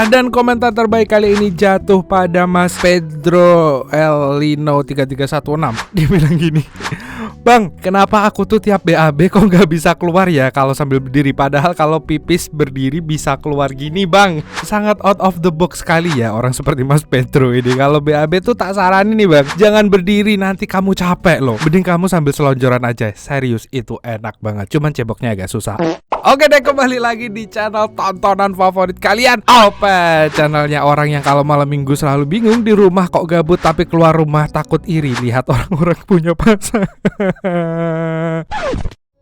Dan komentar terbaik kali ini jatuh pada Mas Pedro Elino 3316. Dia bilang gini, "Bang, kenapa aku tuh tiap BAB kok nggak bisa keluar ya kalau sambil berdiri? Padahal kalau pipis berdiri bisa keluar gini, Bang." Sangat out of the box sekali ya orang seperti Mas Pedro ini. Kalau BAB tuh tak saranin nih, Bang, jangan berdiri, nanti kamu capek loh. Mending kamu sambil selonjoran aja. Serius, itu enak banget. Cuman ceboknya agak susah. Oke deh, kembali lagi di channel tontonan favorit kalian, Opet. Channelnya orang yang kalau malam minggu selalu bingung di rumah kok gabut, tapi keluar rumah takut iri lihat orang-orang punya pasangan.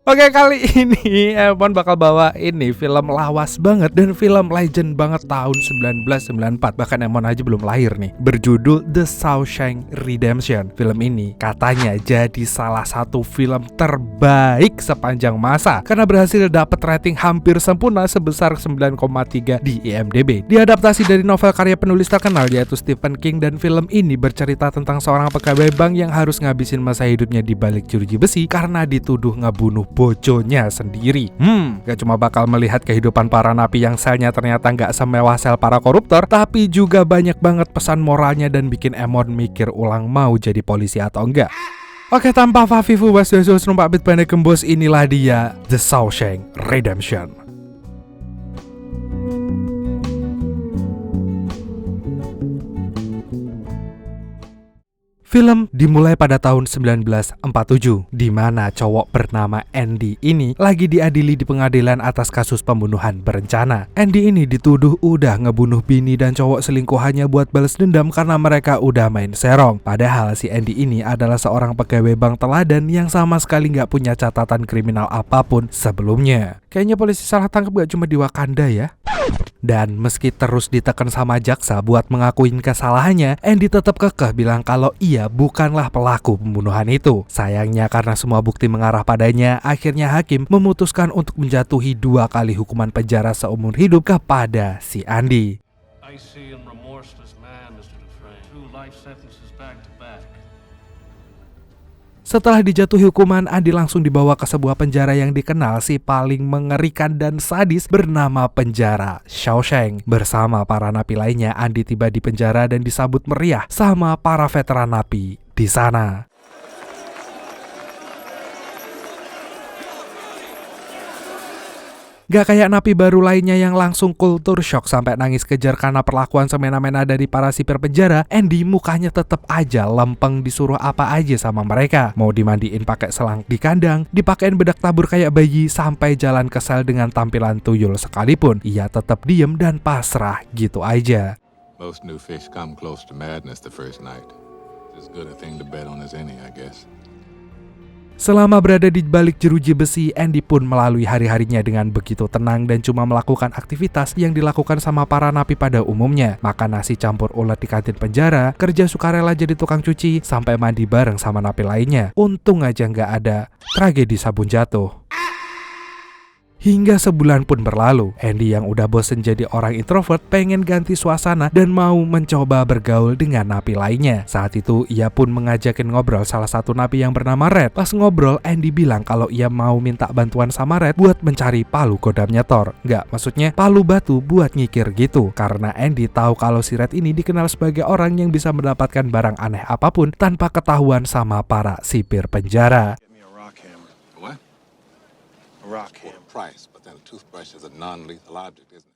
Oke, kali ini Emon bakal bawa ini film lawas banget dan film legend banget tahun 1994. Bahkan Emon aja belum lahir nih. Berjudul The Shawshank Redemption. Film ini katanya jadi salah satu film terbaik sepanjang masa karena berhasil dapat rating hampir sempurna sebesar 9,3 di IMDb. Diadaptasi dari novel karya penulis terkenal yaitu Stephen King, dan film ini bercerita tentang seorang pegawai bank yang harus ngabisin masa hidupnya di balik jeruji besi karena dituduh ngebunuh bojonya sendiri. Gak cuma bakal melihat kehidupan para napi yang selnya ternyata gak semewah sel para koruptor, tapi juga banyak banget pesan moralnya dan bikin Emon mikir ulang mau jadi polisi atau enggak. Oke, tanpa Fafifu Baswesus numpak bit pendek gembos, inilah dia The Shawshank Redemption. Film dimulai pada tahun 1947, di mana cowok bernama Andy ini lagi diadili di pengadilan atas kasus pembunuhan berencana. Andy ini dituduh udah ngebunuh bini dan cowok selingkuhannya buat balas dendam karena mereka udah main serong. Padahal si Andy ini adalah seorang pegawai bank teladan yang sama sekali nggak punya catatan kriminal apapun sebelumnya. Kayaknya polisi salah tangkap gak cuma di Wakanda ya. Dan meski terus ditekan sama jaksa buat mengakuin kesalahannya, Andy tetap kekeh bilang kalau ia bukanlah pelaku pembunuhan itu. Sayangnya karena semua bukti mengarah padanya, akhirnya hakim memutuskan untuk menjatuhi 2 kali hukuman penjara seumur hidup kepada si Andy. Setelah dijatuhi hukuman, Andy langsung dibawa ke sebuah penjara yang dikenal si paling mengerikan dan sadis bernama penjara Shawshank. Bersama para napi lainnya, Andy tiba di penjara dan disambut meriah sama para veteran napi di sana. Gak kayak napi baru lainnya yang langsung kultur shock sampai nangis kejar karena perlakuan semena-mena dari para sipir penjara, Andy mukanya tetap aja lempeng disuruh apa aja sama mereka. Mau dimandiin pakai selang di kandang, dipakein bedak tabur kayak bayi, sampai jalan ke sel dengan tampilan tuyul sekalipun, ia tetap diem dan pasrah gitu aja. Most new fish come close to madness the first night. It's as good a thing to bet on as any, I guess. Selama berada di balik jeruji besi, Andy pun melalui hari-harinya dengan begitu tenang dan cuma melakukan aktivitas yang dilakukan sama para napi pada umumnya. Makan nasi campur ulet di kantin penjara, kerja sukarela jadi tukang cuci, sampai mandi bareng sama napi lainnya. Untung aja nggak ada tragedi sabun jatuh. Hingga sebulan pun berlalu, Andy yang udah bosen jadi orang introvert pengen ganti suasana dan mau mencoba bergaul dengan napi lainnya. Saat itu ia pun mengajakin ngobrol salah satu napi yang bernama Red. Pas ngobrol, Andy bilang kalau ia mau minta bantuan sama Red buat mencari palu kodamnya Thor. Nggak, maksudnya palu batu buat ngikir gitu. Karena Andy tahu kalau si Red ini dikenal sebagai orang yang bisa mendapatkan barang aneh apapun tanpa ketahuan sama para sipir penjara.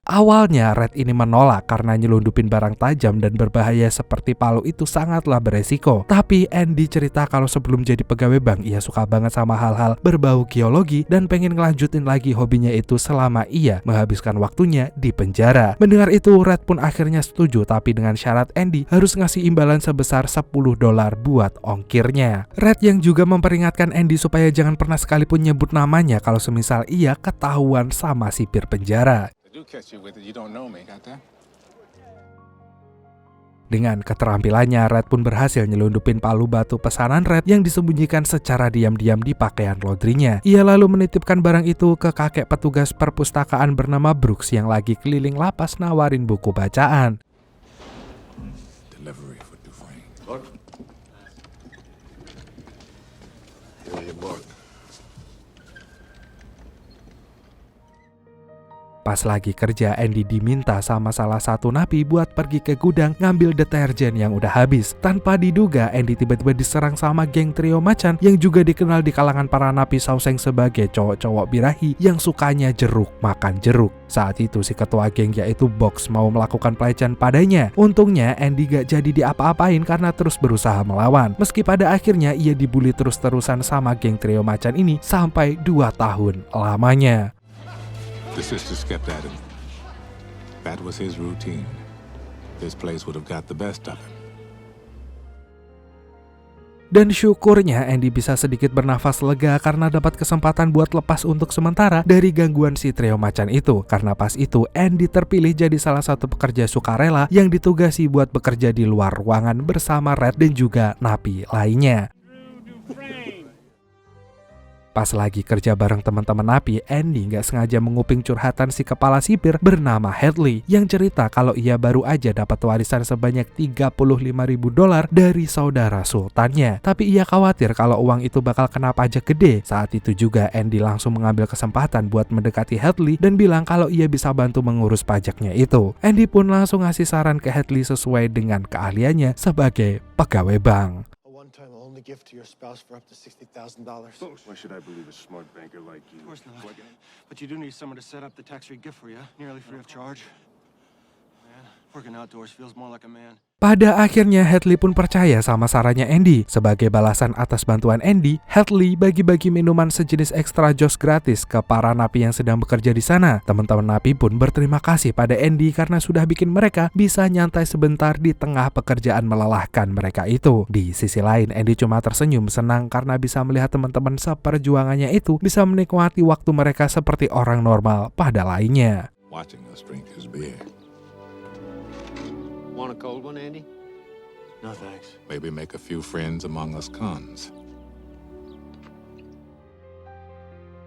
Awalnya Red ini menolak karena nyelundupin barang tajam dan berbahaya seperti palu itu sangatlah beresiko. Tapi Andy cerita kalau sebelum jadi pegawai bank ia suka banget sama hal-hal berbau geologi dan pengen ngelanjutin lagi hobinya itu selama ia menghabiskan waktunya di penjara. Mendengar itu Red pun akhirnya setuju, tapi dengan syarat Andy harus ngasih imbalan sebesar $10 buat ongkirnya. Red yang juga memperingatkan Andy supaya jangan pernah sekalipun nyebut namanya kalau semisal ia ketahuan sama sipir penjara. Dengan keterampilannya, Red pun berhasil nyelundupin palu batu pesanan Red yang disembunyikan secara diam-diam di pakaian laundrynya. Ia lalu menitipkan barang itu ke kakek petugas perpustakaan bernama Brooks yang lagi keliling lapas nawarin buku bacaan. Pas lagi kerja, Andy diminta sama salah satu napi buat pergi ke gudang ngambil deterjen yang udah habis. Tanpa diduga, Andy tiba-tiba diserang sama geng trio macan yang juga dikenal di kalangan para napi Shawshank sebagai cowok-cowok birahi yang sukanya jeruk makan jeruk. Saat itu si ketua geng yaitu Box mau melakukan pelecehan padanya. Untungnya Andy gak jadi diapa-apain karena terus berusaha melawan. Meski pada akhirnya ia dibully terus-terusan sama geng trio macan ini sampai 2 tahun lamanya. The sisters kept at him. That was his routine. This place would have got the best of him. Dan syukurnya Andy bisa sedikit bernafas lega karena dapat kesempatan buat lepas untuk sementara dari gangguan si trio macan itu. Karena pas itu Andy terpilih jadi salah satu pekerja sukarela yang ditugasi buat bekerja di luar ruangan bersama Red dan juga napi lainnya. Pas lagi kerja bareng teman-teman napi, Andy nggak sengaja menguping curhatan si kepala sipir bernama Hadley yang cerita kalau ia baru aja dapat warisan sebanyak $35.000 dari saudara sultannya. Tapi ia khawatir kalau uang itu bakal kena pajak gede. Saat itu juga Andy langsung mengambil kesempatan buat mendekati Hadley dan bilang kalau ia bisa bantu mengurus pajaknya itu. Andy pun langsung ngasih saran ke Hadley sesuai dengan keahliannya sebagai pegawai bank. Time I'll only give to your spouse for up to $60,000. Why should I believe a smart banker like you? Of course not. But you do need someone to set up the tax-free gift for you, nearly free of charge. Man, working outdoors feels more like a man. Pada akhirnya Hadley pun percaya sama sarannya Andy. Sebagai balasan atas bantuan Andy, Hadley bagi-bagi minuman sejenis extra joss gratis ke para napi yang sedang bekerja di sana. Teman-teman napi pun berterima kasih pada Andy karena sudah bikin mereka bisa nyantai sebentar di tengah pekerjaan melelahkan mereka itu. Di sisi lain, Andy cuma tersenyum senang karena bisa melihat teman-teman seperjuangannya itu bisa menikmati waktu mereka seperti orang normal pada lainnya. Watching us drink his beer. Want a cold one, Andy? No, thanks. Maybe make a few friends among us cons.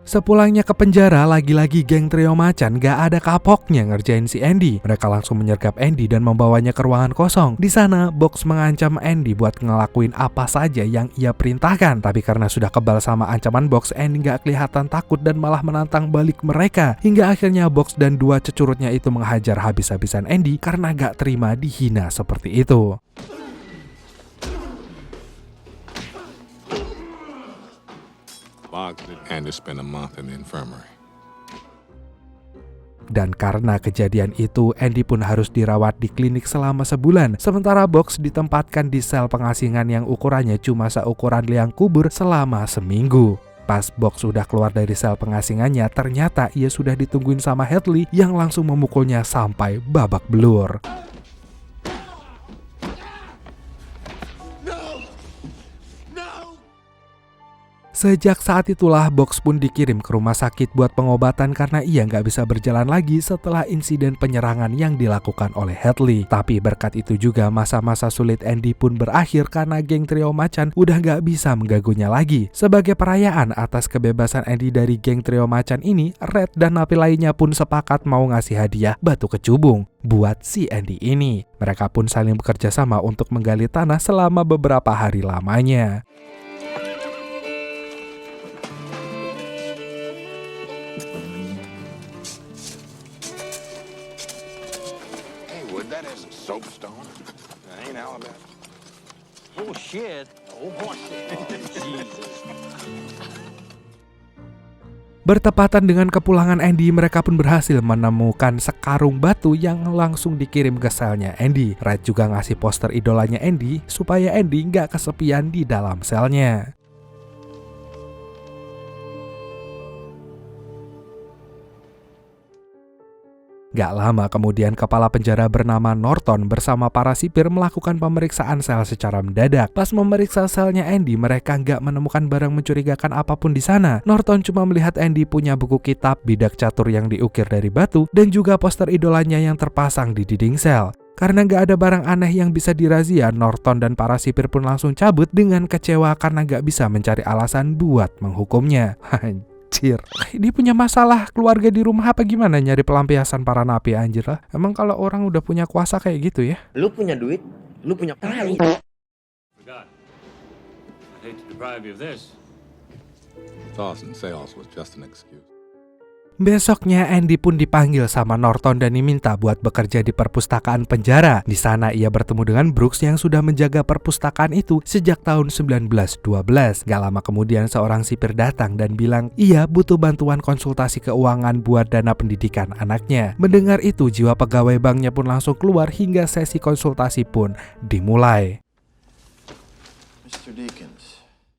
Sepulangnya ke penjara, lagi-lagi geng trio macan gak ada kapoknya ngerjain si Andy. Mereka langsung menyergap Andy dan membawanya ke ruangan kosong. Di sana, Box mengancam Andy buat ngelakuin apa saja yang ia perintahkan. Tapi karena sudah kebal sama ancaman Box, Andy gak kelihatan takut dan malah menantang balik mereka. Hingga akhirnya Box dan dua cecurutnya itu menghajar habis-habisan Andy karena gak terima dihina seperti itu. And to spend a month in the infirmary. Dan karena kejadian itu, Andy pun harus dirawat di klinik selama sebulan. Sementara Box ditempatkan di sel pengasingan yang ukurannya cuma seukuran liang kubur selama seminggu. Pas Box sudah keluar dari sel pengasingannya, ternyata ia sudah ditungguin sama Hadley yang langsung memukulnya sampai babak belur. Sejak saat itulah Box pun dikirim ke rumah sakit buat pengobatan karena ia nggak bisa berjalan lagi setelah insiden penyerangan yang dilakukan oleh Hadley. Tapi berkat itu juga masa-masa sulit Andy pun berakhir karena geng trio macan udah nggak bisa mengganggunya lagi. Sebagai perayaan atas kebebasan Andy dari geng trio macan ini, Red dan napi lainnya pun sepakat mau ngasih hadiah batu kecubung buat si Andy ini. Mereka pun saling bekerja sama untuk menggali tanah selama beberapa hari lamanya. That isn't soapstone. That ain't Alabama. Bullshit. Oh, bullshit. Jesus. Bertepatan dengan kepulangan Andy, mereka pun berhasil menemukan sekarung batu yang langsung dikirim ke selnya Andy. Red juga ngasih poster idolanya Andy supaya Andy nggak kesepian di dalam selnya. Gak lama kemudian kepala penjara bernama Norton bersama para sipir melakukan pemeriksaan sel secara mendadak. Pas memeriksa selnya Andy, mereka gak menemukan barang mencurigakan apapun di sana. Norton cuma melihat Andy punya buku kitab, bidak catur yang diukir dari batu, dan juga poster idolanya yang terpasang di dinding sel. Karena gak ada barang aneh yang bisa dirazia, Norton dan para sipir pun langsung cabut dengan kecewa karena gak bisa mencari alasan buat menghukumnya. Dia punya masalah keluarga di rumah apa gimana nyari pelampiasan para napi anjir lah. Emang kalau orang udah punya kuasa kayak gitu ya? Lu punya duit, lu punya kali. Thoughts and sales was just an excuse. Besoknya Andy pun dipanggil sama Norton dan diminta buat bekerja di perpustakaan penjara. Di sana ia bertemu dengan Brooks yang sudah menjaga perpustakaan itu sejak tahun 1912. Gak lama kemudian seorang sipir datang dan bilang ia butuh bantuan konsultasi keuangan buat dana pendidikan anaknya. Mendengar itu jiwa pegawai banknya pun langsung keluar hingga sesi konsultasi pun dimulai. Mr. Deacons.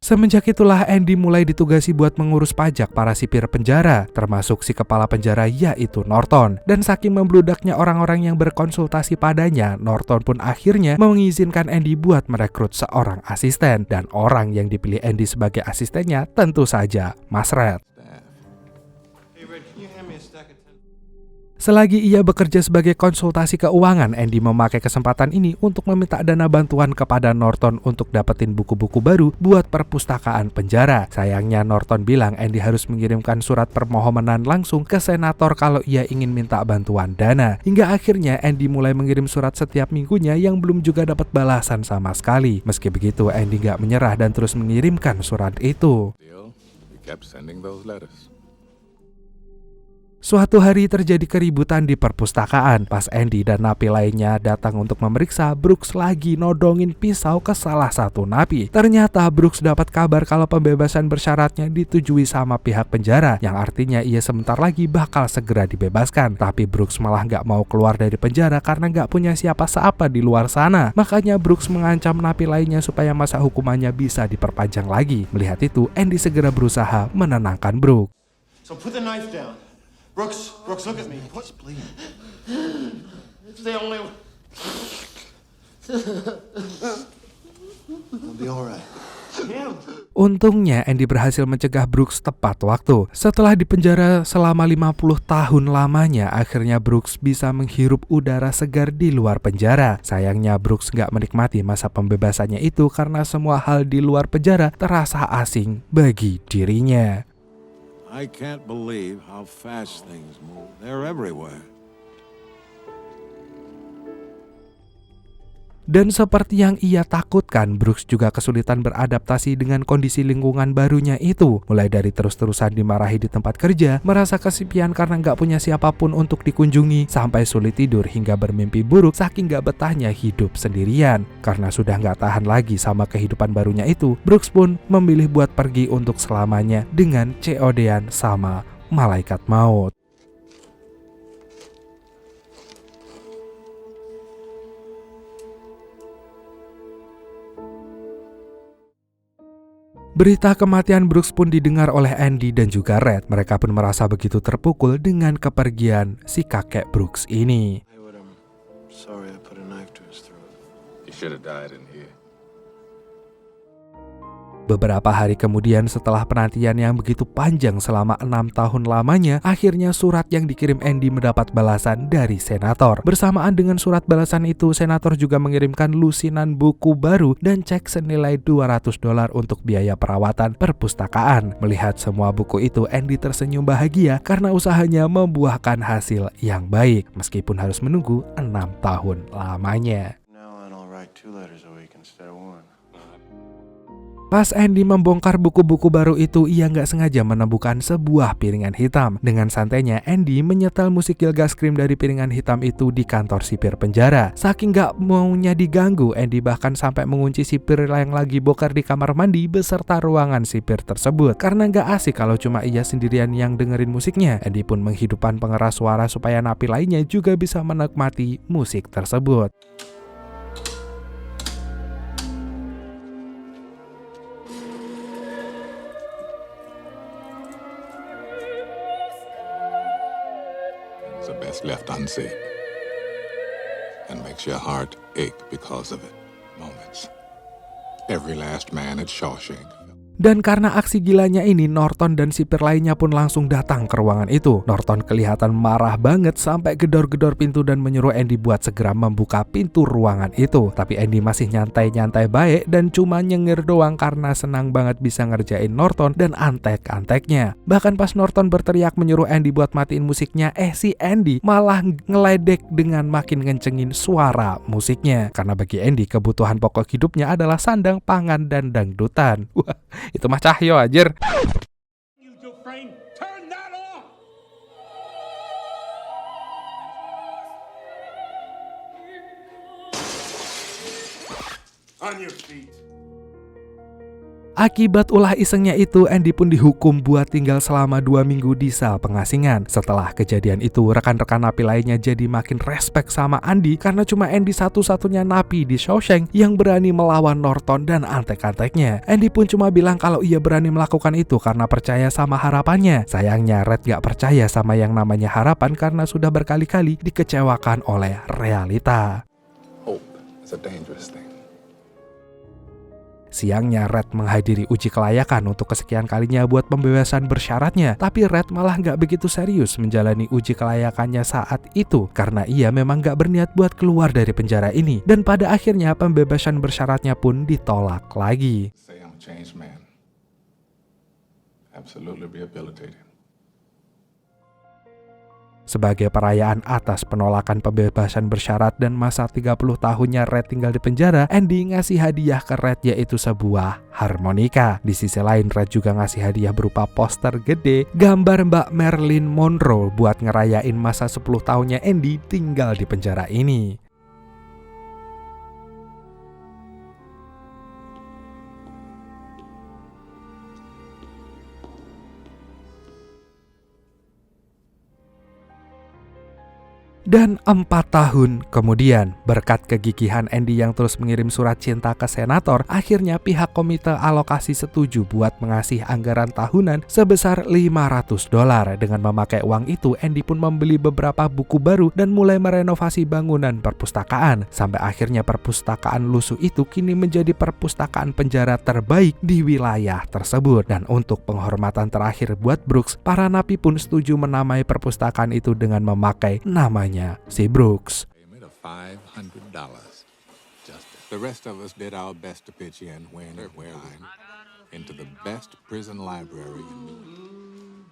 Semenjak itulah Andy mulai ditugasi buat mengurus pajak para sipir penjara, termasuk si kepala penjara yaitu Norton. Dan saking membludaknya orang-orang yang berkonsultasi padanya, Norton pun akhirnya mengizinkan Andy buat merekrut seorang asisten. Dan orang yang dipilih Andy sebagai asistennya tentu saja Mas Red. Hey, Red, can you hand me a stack of 10? Selagi ia bekerja sebagai konsultasi keuangan, Andy memakai kesempatan ini untuk meminta dana bantuan kepada Norton untuk dapetin buku-buku baru buat perpustakaan penjara. Sayangnya Norton bilang Andy harus mengirimkan surat permohonan langsung ke senator kalau ia ingin minta bantuan dana. Hingga akhirnya Andy mulai mengirim surat setiap minggunya yang belum juga dapat balasan sama sekali. Meski begitu, Andy gak menyerah dan terus mengirimkan surat itu. Still, we kept sending those letters. Suatu hari terjadi keributan di perpustakaan. Pas Andy dan napi lainnya datang untuk memeriksa, Brooks lagi nodongin pisau ke salah satu napi. Ternyata Brooks dapat kabar kalau pembebasan bersyaratnya disetujui sama pihak penjara, yang artinya ia sebentar lagi bakal segera dibebaskan. Tapi Brooks malah gak mau keluar dari penjara karena gak punya siapa-siapa di luar sana. Makanya Brooks mengancam napi lainnya supaya masa hukumannya bisa diperpanjang lagi. Melihat itu, Andy segera berusaha menenangkan Brooks. So put the knife down. Brooks, look at me. What's bleeding? It's the only one. It'll be all right. Him. Untungnya Andy berhasil mencegah Brooks tepat waktu. Setelah dipenjara selama 50 tahun lamanya, akhirnya Brooks bisa menghirup udara segar di luar penjara. Sayangnya Brooks gak menikmati masa pembebasannya itu karena semua hal di luar penjara terasa asing bagi dirinya. I can't believe how fast things move. They're everywhere. Dan seperti yang ia takutkan, Brooks juga kesulitan beradaptasi dengan kondisi lingkungan barunya itu. Mulai dari terus-terusan dimarahi di tempat kerja, merasa kesepian karena gak punya siapapun untuk dikunjungi, sampai sulit tidur hingga bermimpi buruk saking gak betahnya hidup sendirian. Karena sudah gak tahan lagi sama kehidupan barunya itu, Brooks pun memilih buat pergi untuk selamanya dengan COD-an sama malaikat maut. Berita kematian Brooks pun didengar oleh Andy dan juga Red. Mereka pun merasa begitu terpukul dengan kepergian si kakek Brooks ini. Hey, Wood, I'm sorry I put a knife to his throat. You should have died in here. Beberapa hari kemudian setelah penantian yang begitu panjang selama 6 tahun lamanya, akhirnya surat yang dikirim Andy mendapat balasan dari senator. Bersamaan dengan surat balasan itu, senator juga mengirimkan lusinan buku baru dan cek senilai $200 untuk biaya perawatan perpustakaan. Melihat semua buku itu, Andy tersenyum bahagia karena usahanya membuahkan hasil yang baik, meskipun harus menunggu 6 tahun lamanya. Now on, I'll write 2 letters a week instead of 1. Pas Andy membongkar buku-buku baru itu, ia nggak sengaja menemukan sebuah piringan hitam. Dengan santainya, Andy menyetel musik Gilgas Scream dari piringan hitam itu di kantor sipir penjara. Saking nggak maunya diganggu, Andy bahkan sampai mengunci sipir yang lagi bokar di kamar mandi beserta ruangan sipir tersebut. Karena nggak asik kalau cuma ia sendirian yang dengerin musiknya, Andy pun menghidupkan pengeras suara supaya napi lainnya juga bisa menikmati musik tersebut. It's the best left unsaid. And makes your heart ache because of it. Moments. Every last man at Shawshank. Dan karena aksi gilanya ini, Norton dan sipir lainnya pun langsung datang ke ruangan itu. Norton kelihatan marah banget sampai gedor-gedor pintu dan menyuruh Andy buat segera membuka pintu ruangan itu. Tapi Andy masih nyantai-nyantai baik dan cuma nyengir doang karena senang banget bisa ngerjain Norton dan antek-anteknya. Bahkan pas Norton berteriak menyuruh Andy buat matiin musiknya, si Andy malah ngeledek dengan makin ngencengin suara musiknya. Karena bagi Andy, kebutuhan pokok hidupnya adalah sandang, pangan, dan dangdutan. Wah, itu mah Cahyo anjir. You Dufresne, turn that off! On your feet. Akibat ulah isengnya itu, Andy pun dihukum buat tinggal selama 2 minggu di sel pengasingan. Setelah kejadian itu, rekan-rekan napi lainnya jadi makin respect sama Andy karena cuma Andy satu-satunya napi di Shawshank yang berani melawan Norton dan antek-anteknya. Andy pun cuma bilang kalau ia berani melakukan itu karena percaya sama harapannya. Sayangnya Red gak percaya sama yang namanya harapan karena sudah berkali-kali dikecewakan oleh realita. Hope is a dangerous thing. Siangnya Red menghadiri uji kelayakan untuk kesekian kalinya buat pembebasan bersyaratnya. Tapi Red malah gak begitu serius menjalani uji kelayakannya saat itu karena ia memang gak berniat buat keluar dari penjara ini. Dan pada akhirnya pembebasan bersyaratnya pun ditolak lagi. Say I'm a changed man. Absolutely rehabilitated. Sebagai perayaan atas penolakan pembebasan bersyarat dan masa 30 tahunnya Red tinggal di penjara, Andy ngasih hadiah ke Red yaitu sebuah harmonika. Di sisi lain Red juga ngasih hadiah berupa poster gede gambar Mbak Marilyn Monroe buat ngerayain masa 10 tahunnya Andy tinggal di penjara ini. Dan 4 tahun kemudian, berkat kegigihan Andy yang terus mengirim surat cinta ke senator, akhirnya pihak komite alokasi setuju buat mengasih anggaran tahunan sebesar $500. Dengan memakai uang itu, Andy pun membeli beberapa buku baru dan mulai merenovasi bangunan perpustakaan. Sampai akhirnya perpustakaan lusuh itu kini menjadi perpustakaan penjara terbaik di wilayah tersebut. Dan untuk penghormatan terakhir buat Brooks, para napi pun setuju menamai perpustakaan itu dengan memakai namanya si Brooks. Payment of $500. Justice. The rest of us did our best to pitch in when and where we into the best prison library in New York.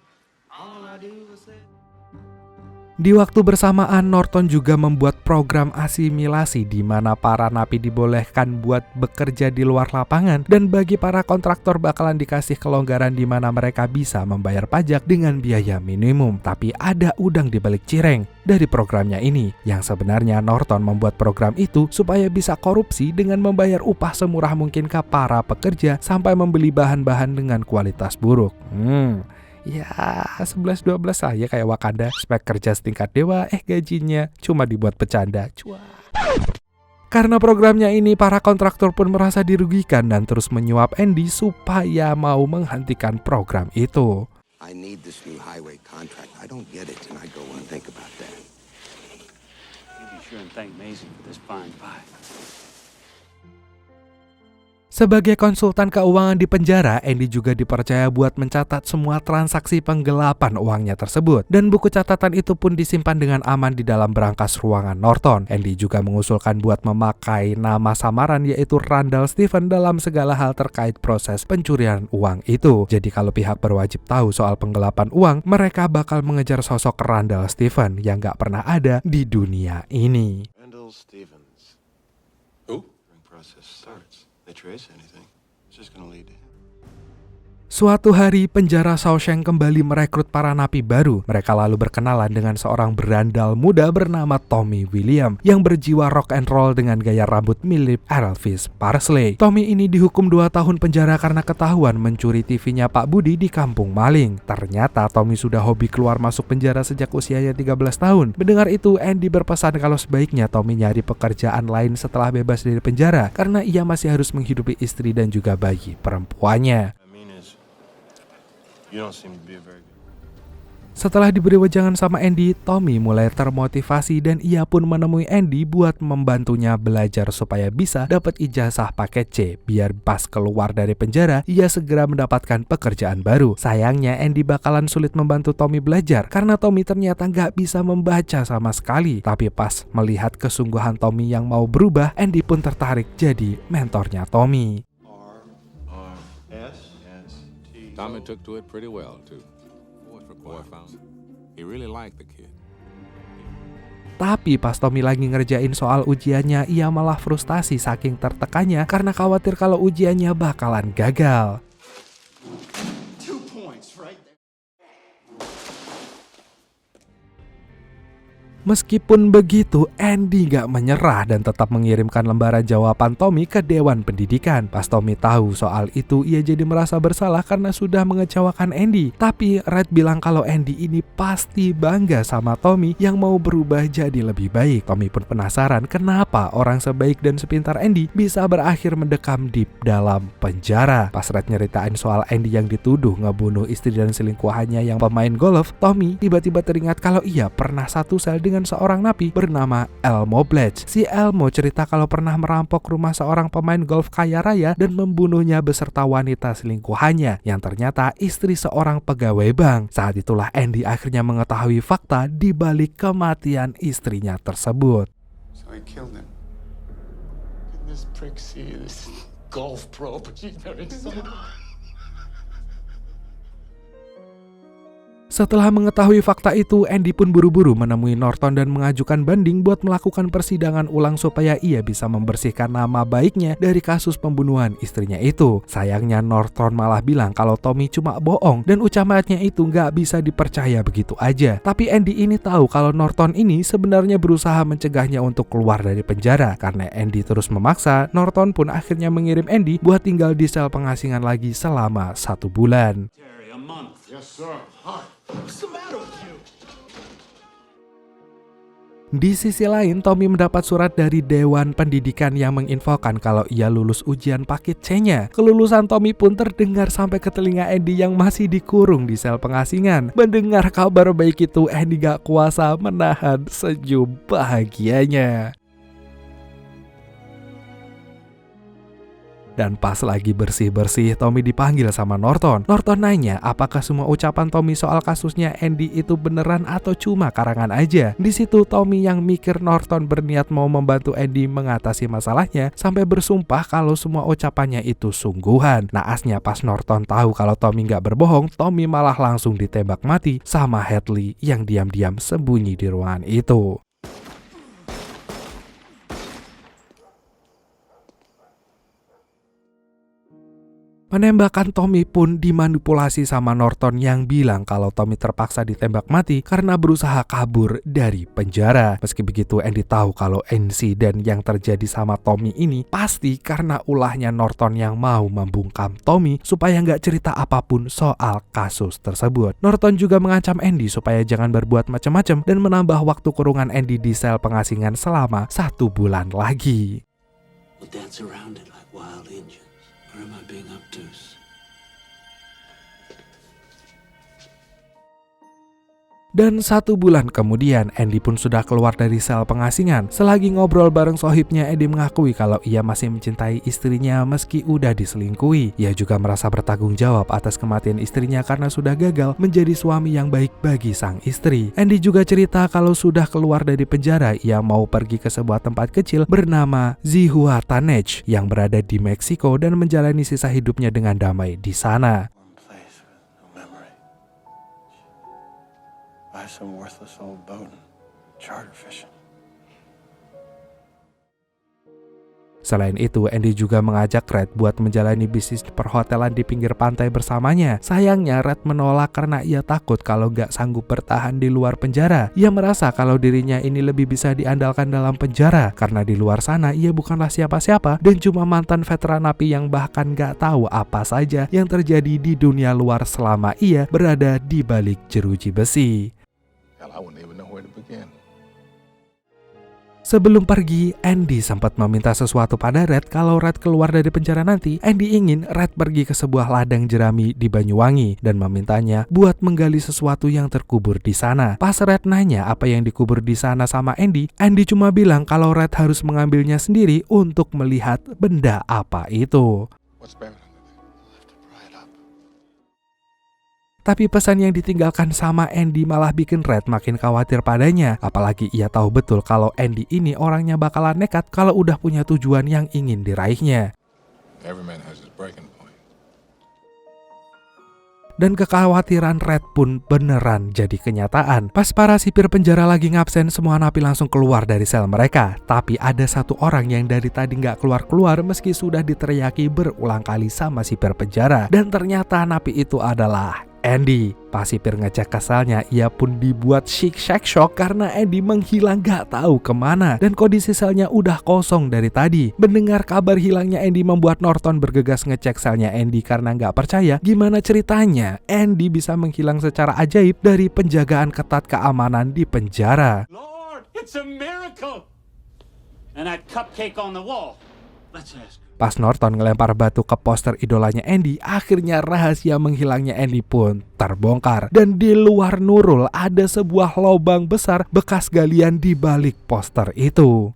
Di waktu bersamaan, Norton juga membuat program asimilasi di mana para napi dibolehkan buat bekerja di luar lapangan dan bagi para kontraktor bakalan dikasih kelonggaran di mana mereka bisa membayar pajak dengan biaya minimum. Tapi ada udang di balik cireng dari programnya ini, yang sebenarnya Norton membuat program itu supaya bisa korupsi dengan membayar upah semurah mungkin ke para pekerja sampai membeli bahan-bahan dengan kualitas buruk. Ya 11-12 lah ya kayak Wakanda, spek kerja setingkat dewa, gajinya cuma dibuat bercanda. Karena programnya ini, para kontraktor pun merasa dirugikan dan terus menyuap Andy supaya mau menghentikan program itu. I need this new highway contract. I don't get it, and I go and think about that. You be sure and thank Maisie for this fine pie. Sebagai konsultan keuangan di penjara, Andy juga dipercaya buat mencatat semua transaksi penggelapan uangnya tersebut. Dan buku catatan itu pun disimpan dengan aman di dalam berangkas ruangan Norton. Andy juga mengusulkan buat memakai nama samaran yaitu Randall Stephen dalam segala hal terkait proses pencurian uang itu. Jadi kalau pihak berwajib tahu soal penggelapan uang, mereka bakal mengejar sosok Randall Stephen yang gak pernah ada di dunia ini. Randall Stevens. Who? Process starts. They trace anything. It's just gonna lead to him. Suatu hari, penjara Shawshank kembali merekrut para napi baru. Mereka lalu berkenalan dengan seorang berandal muda bernama Tommy William yang berjiwa rock and roll dengan gaya rambut mirip Elvis Presley. Tommy ini dihukum 2 tahun penjara karena ketahuan mencuri TV-nya Pak Budi di kampung maling. Ternyata Tommy sudah hobi keluar masuk penjara sejak usianya 13 tahun. Mendengar itu, Andy berpesan kalau sebaiknya Tommy nyari pekerjaan lain setelah bebas dari penjara karena ia masih harus menghidupi istri dan juga bayi perempuannya. You don't seem to be a very good. Setelah diberi wejangan sama Andy, Tommy mulai termotivasi dan ia pun menemui Andy buat membantunya belajar supaya bisa dapat ijazah paket C. Biar pas keluar dari penjara, ia segera mendapatkan pekerjaan baru. Sayangnya Andy bakalan sulit membantu Tommy belajar karena Tommy ternyata nggak bisa membaca sama sekali. Tapi pas melihat kesungguhan Tommy yang mau berubah, Andy pun tertarik jadi mentornya Tommy. Tommy took to it pretty well, too. Boy found he really liked the kid. Tapi pas Tommy lagi ngerjain soal ujiannya, ia malah frustasi saking tertekannya karena khawatir kalau ujiannya bakalan gagal. 2 points right there. Meskipun begitu, Andy gak menyerah dan tetap mengirimkan lembaran jawaban Tommy ke Dewan Pendidikan. Pas Tommy tahu soal itu, ia jadi merasa bersalah karena sudah mengecewakan Andy. Tapi Red bilang kalau Andy ini pasti bangga sama Tommy yang mau berubah jadi lebih baik. Tommy pun penasaran kenapa orang sebaik dan sepintar Andy bisa berakhir mendekam di dalam penjara. Pas Red nyeritain soal Andy yang dituduh ngebunuh istri dan selingkuhannya yang pemain golf, Tommy tiba-tiba teringat kalau ia pernah satu sel dengan seorang napi bernama Elmo Blatch. Si Elmo cerita kalau pernah merampok rumah seorang pemain golf kaya raya dan membunuhnya beserta wanita selingkuhannya yang ternyata istri seorang pegawai bank. Saat itulah Andy akhirnya mengetahui fakta di balik kematian istrinya tersebut. So I killed him. And this prick see this golf pro, but she's very excited. Setelah mengetahui fakta itu, Andy pun buru-buru menemui Norton dan mengajukan banding buat melakukan persidangan ulang supaya ia bisa membersihkan nama baiknya dari kasus pembunuhan istrinya itu. Sayangnya Norton malah bilang kalau Tommy cuma bohong dan ucapannya itu nggak bisa dipercaya begitu aja. Tapi Andy ini tahu kalau Norton ini sebenarnya berusaha mencegahnya untuk keluar dari penjara. Karena Andy terus memaksa, Norton pun akhirnya mengirim Andy buat tinggal di sel pengasingan lagi selama 1 bulan. A month. Yes, sir. Hi. What's the matter with you? Di sisi lain, Tommy mendapat surat dari Dewan Pendidikan yang menginfokan kalau ia lulus ujian paket C-nya. Kelulusan Tommy pun terdengar sampai ke telinga Andy yang masih dikurung di sel pengasingan. Mendengar kabar baik itu, Andy gak kuasa menahan senyum bahagianya. Dan pas lagi bersih-bersih, Tommy dipanggil sama Norton. Norton nanya apakah semua ucapan Tommy soal kasusnya Andy itu beneran atau cuma karangan aja. Di situ Tommy yang mikir Norton berniat mau membantu Andy mengatasi masalahnya sampai bersumpah kalau semua ucapannya itu sungguhan. Naasnya pas Norton tahu kalau Tommy nggak berbohong, Tommy malah langsung ditembak mati sama Hadley yang diam-diam sembunyi di ruangan itu. Penembakan Tommy pun dimanipulasi sama Norton yang bilang kalau Tommy terpaksa ditembak mati karena berusaha kabur dari penjara. Meski begitu, Andy tahu kalau insiden yang terjadi sama Tommy ini pasti karena ulahnya Norton yang mau membungkam Tommy supaya nggak cerita apapun soal kasus tersebut. Norton juga mengancam Andy supaya jangan berbuat macam-macam dan menambah waktu kurungan Andy di sel pengasingan selama 1 bulan lagi. We'll dance around it like wild Indians. Or am I being obtuse? Dan 1 bulan kemudian, Andy pun sudah keluar dari sel pengasingan. Selagi ngobrol bareng sohibnya, Andy mengakui kalau ia masih mencintai istrinya meski udah diselingkuhi. Ia juga merasa bertanggung jawab atas kematian istrinya karena sudah gagal menjadi suami yang baik bagi sang istri. Andy juga cerita kalau sudah keluar dari penjara, ia mau pergi ke sebuah tempat kecil bernama Zihuatanejo yang berada di Meksiko dan menjalani sisa hidupnya dengan damai di sana. Buy some worthless old boat and charter fishing. Selain itu, Andy juga mengajak Red buat menjalani bisnis perhotelan di pinggir pantai bersamanya. Sayangnya, Red menolak karena ia takut kalau gak sanggup bertahan di luar penjara. Ia merasa kalau dirinya ini lebih bisa diandalkan dalam penjara, karena di luar sana ia bukanlah siapa-siapa dan cuma mantan veteran napi yang bahkan gak tahu apa saja yang terjadi di dunia luar selama ia berada di balik jeruji besi. Hell, I wouldn't even know where to begin. Sebelum pergi, Andy sempat meminta sesuatu pada Red kalau Red keluar dari penjara nanti. Andy ingin Red pergi ke sebuah ladang jerami di Banyuwangi dan memintanya buat menggali sesuatu yang terkubur di sana. Pas Red nanya apa yang dikubur di sana sama Andy, Andy cuma bilang kalau Red harus mengambilnya sendiri untuk melihat benda apa itu. What's buried under there? Tapi pesan yang ditinggalkan sama Andy malah bikin Red makin khawatir padanya. Apalagi ia tahu betul kalau Andy ini orangnya bakalan nekat kalau udah punya tujuan yang ingin diraihnya. Every man has his breaking point. Dan kekhawatiran Red pun beneran jadi kenyataan. Pas para sipir penjara lagi ngabsen, semua napi langsung keluar dari sel mereka. Tapi ada satu orang yang dari tadi nggak keluar-keluar meski sudah diteriaki berulang kali sama sipir penjara. Dan ternyata napi itu adalah Andy. Pas sipir ngecek ke selnya, ia pun dibuat shock karena Andy menghilang gak tahu kemana dan kondisi selnya udah kosong dari tadi. Mendengar kabar hilangnya Andy membuat Norton bergegas ngecek selnya Andy karena gak percaya gimana ceritanya Andy bisa menghilang secara ajaib dari penjagaan ketat keamanan di penjara. Lord, it's a miracle! And that cupcake on the wall. Let's ask. Pas Norton ngelempar batu ke poster idolanya Andy, akhirnya rahasia menghilangnya Andy pun terbongkar. Dan di luar Nurul ada sebuah lubang besar bekas galian di balik poster itu.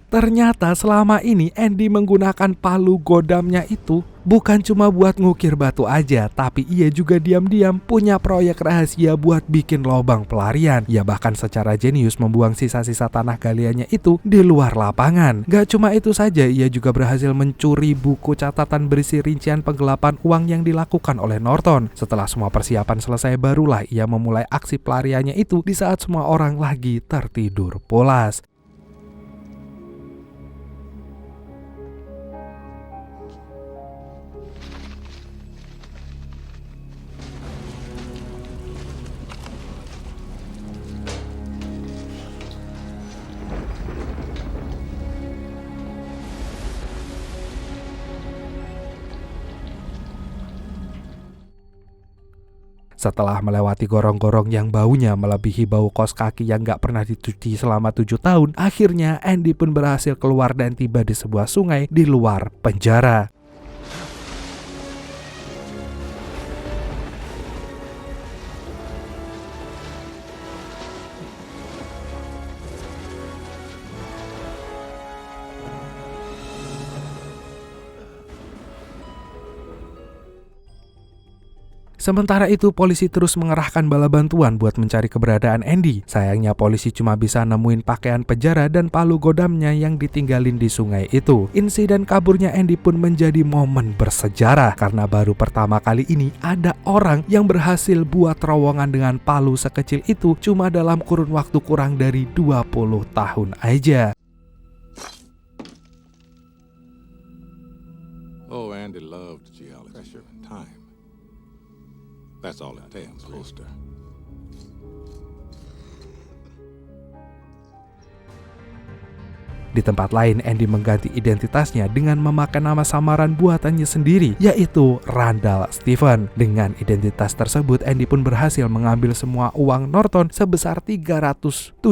Ternyata selama ini Andy menggunakan palu godamnya itu bukan cuma buat ngukir batu aja, tapi ia juga diam-diam punya proyek rahasia buat bikin lubang pelarian. Ia bahkan secara jenius membuang sisa-sisa tanah galiannya itu di luar lapangan. Gak cuma itu saja, ia juga berhasil mencuri buku catatan berisi rincian penggelapan uang yang dilakukan oleh Norton. Setelah semua persiapan selesai, barulah ia memulai aksi pelariannya itu di saat semua orang lagi tertidur pulas. Setelah melewati gorong-gorong yang baunya melebihi bau kaos kaki yang gak pernah dicuci selama 7 tahun, akhirnya Andy pun berhasil keluar dan tiba di sebuah sungai di luar penjara. Sementara itu, polisi terus mengerahkan bala bantuan buat mencari keberadaan Andy. Sayangnya polisi cuma bisa nemuin pakaian penjara dan palu godamnya yang ditinggalin di sungai itu. Insiden kaburnya Andy pun menjadi momen bersejarah karena baru pertama kali ini ada orang yang berhasil buat terowongan dengan palu sekecil itu cuma dalam kurun waktu kurang dari 20 tahun aja. Oh, Andy loved geology, pressure, and time. That's all it takes, Holster. Di tempat lain, Andy mengganti identitasnya dengan memakai nama samaran buatannya sendiri, yaitu Randall Stephen. Dengan identitas tersebut, Andy pun berhasil mengambil semua uang Norton sebesar $370.000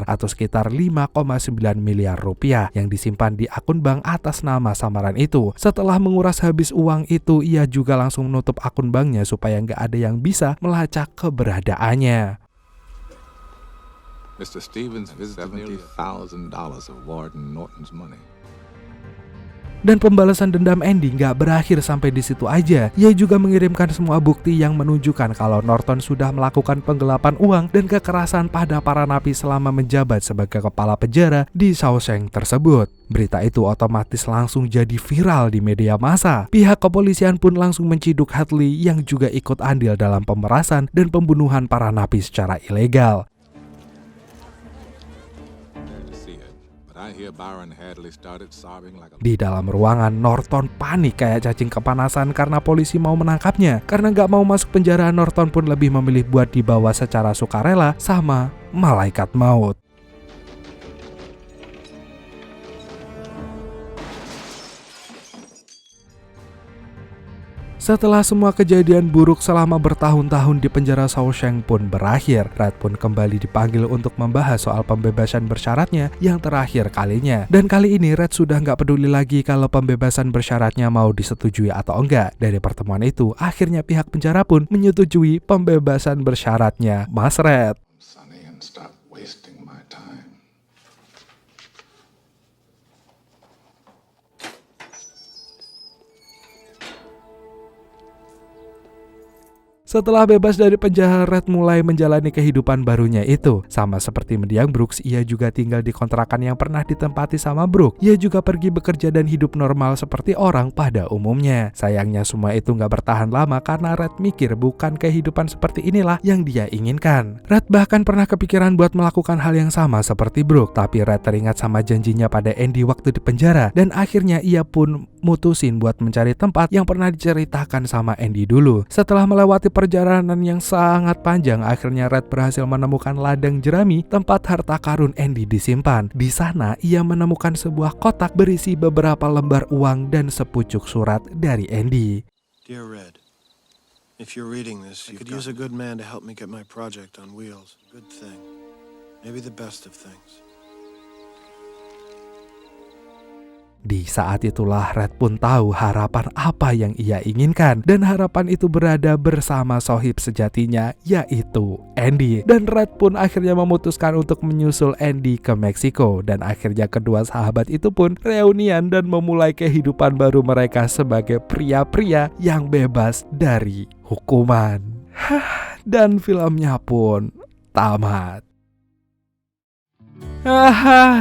atau sekitar 5,9 miliar rupiah yang disimpan di akun bank atas nama samaran itu. Setelah menguras habis uang itu, ia juga langsung menutup akun banknya supaya nggak ada yang bisa melacak keberadaannya. Mr. Stevens visited $70,000 of Warden Norton's money. Dan pembalasan dendam Andy nggak berakhir sampai di situ aja. Ia juga mengirimkan semua bukti yang menunjukkan kalau Norton sudah melakukan penggelapan uang dan kekerasan pada para napi selama menjabat sebagai kepala penjara di Shawshank tersebut. Berita itu otomatis langsung jadi viral di media massa. Pihak kepolisian pun langsung menciduk Hadley yang juga ikut andil dalam pemerasan dan pembunuhan para napi secara ilegal. Di dalam ruangan, Norton panik kayak cacing kepanasan karena polisi mau menangkapnya. Karena gak mau masuk penjara, Norton pun lebih memilih buat dibawa secara sukarela sama malaikat maut. Setelah semua kejadian buruk selama bertahun-tahun di penjara Shawshank pun berakhir, Red pun kembali dipanggil untuk membahas soal pembebasan bersyaratnya yang terakhir kalinya. Dan kali ini Red sudah nggak peduli lagi kalau pembebasan bersyaratnya mau disetujui atau enggak. Dari pertemuan itu, akhirnya pihak penjara pun menyetujui pembebasan bersyaratnya Mas Red. Setelah bebas dari penjara, Red mulai menjalani kehidupan barunya itu. Sama seperti mendiang Brooks, ia juga tinggal di kontrakan yang pernah ditempati sama Brooks. Ia juga pergi bekerja dan hidup normal seperti orang pada umumnya. Sayangnya semua itu nggak bertahan lama karena Red mikir bukan kehidupan seperti inilah yang dia inginkan. Red bahkan pernah kepikiran buat melakukan hal yang sama seperti Brooks, tapi Red teringat sama janjinya pada Andy waktu di penjara, dan akhirnya ia pun mutusin buat mencari tempat yang pernah diceritakan sama Andy dulu. Setelah melewati perjalanan yang sangat panjang, akhirnya Red berhasil menemukan ladang jerami tempat harta karun Andy disimpan. Di sana ia menemukan sebuah kotak berisi beberapa lembar uang dan sepucuk surat dari Andy. Dear Red, if you're reading this, I could use a good man to help me get my project on wheels. Good thing. Maybe the best of things. Di saat itulah Red pun tahu harapan apa yang ia inginkan, dan harapan itu berada bersama sohib sejatinya, yaitu Andy. Dan Red pun akhirnya memutuskan untuk menyusul Andy ke Meksiko, dan akhirnya kedua sahabat itu pun reunian dan memulai kehidupan baru mereka sebagai pria-pria yang bebas dari hukuman. Dan filmnya pun tamat.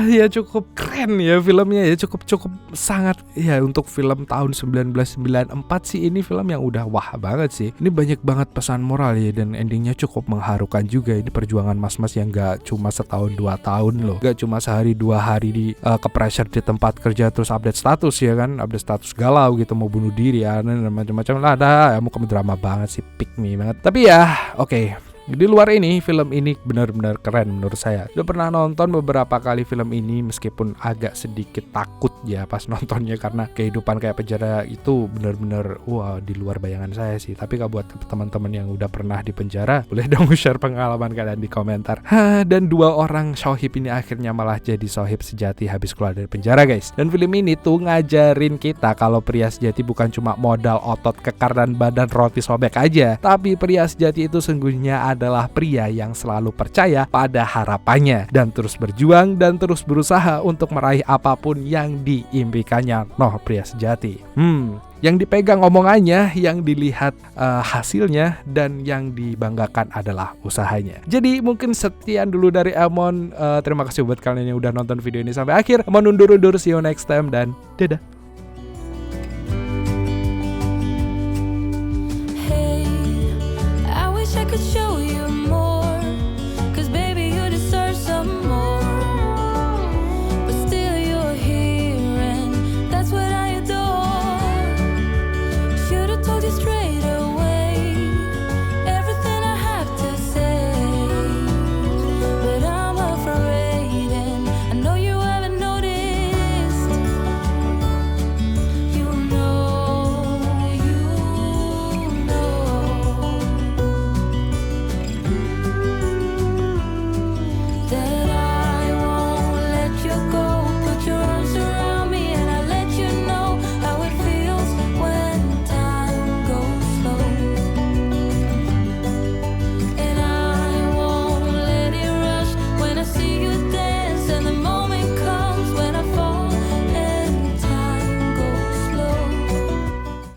Ya cukup keren ya filmnya ya, cukup sangat ya untuk film tahun 1994 sih, ini film yang udah wah banget sih. Ini banyak banget pesan moral ya, dan endingnya cukup mengharukan juga. Ini perjuangan mas-mas yang gak cuma setahun 2 tahun loh, gak cuma sehari 2 hari di ke-pressure di tempat kerja terus update status ya kan, update status galau gitu, mau bunuh diri ya, macam-macam lah, ada ya, mau drama banget sih, pick me banget. Tapi ya oke. Di luar ini, film ini benar-benar keren menurut saya. Udah pernah nonton beberapa kali film ini, meskipun agak sedikit takut ya pas nontonnya, karena kehidupan kayak penjara itu benar-benar wah di luar bayangan saya sih. Tapi kalau buat teman-teman yang udah pernah di penjara, boleh dong share pengalaman kalian di komentar. Dan 2 orang sohib ini akhirnya malah jadi sohib sejati habis keluar dari penjara guys. Dan film ini tuh ngajarin kita kalau pria sejati bukan cuma modal otot kekar dan badan roti sobek aja, tapi pria sejati itu sungguhnya adalah pria yang selalu percaya pada harapannya dan terus berjuang dan terus berusaha untuk meraih apapun yang diimpikannya. Noh, pria sejati. Yang dipegang omongannya, yang dilihat hasilnya, dan yang dibanggakan adalah usahanya. Jadi mungkin sekian dulu dari Emon. Terima kasih buat kalian yang udah nonton video ini sampai akhir. Emon undur-undur, see you next time dan dadah.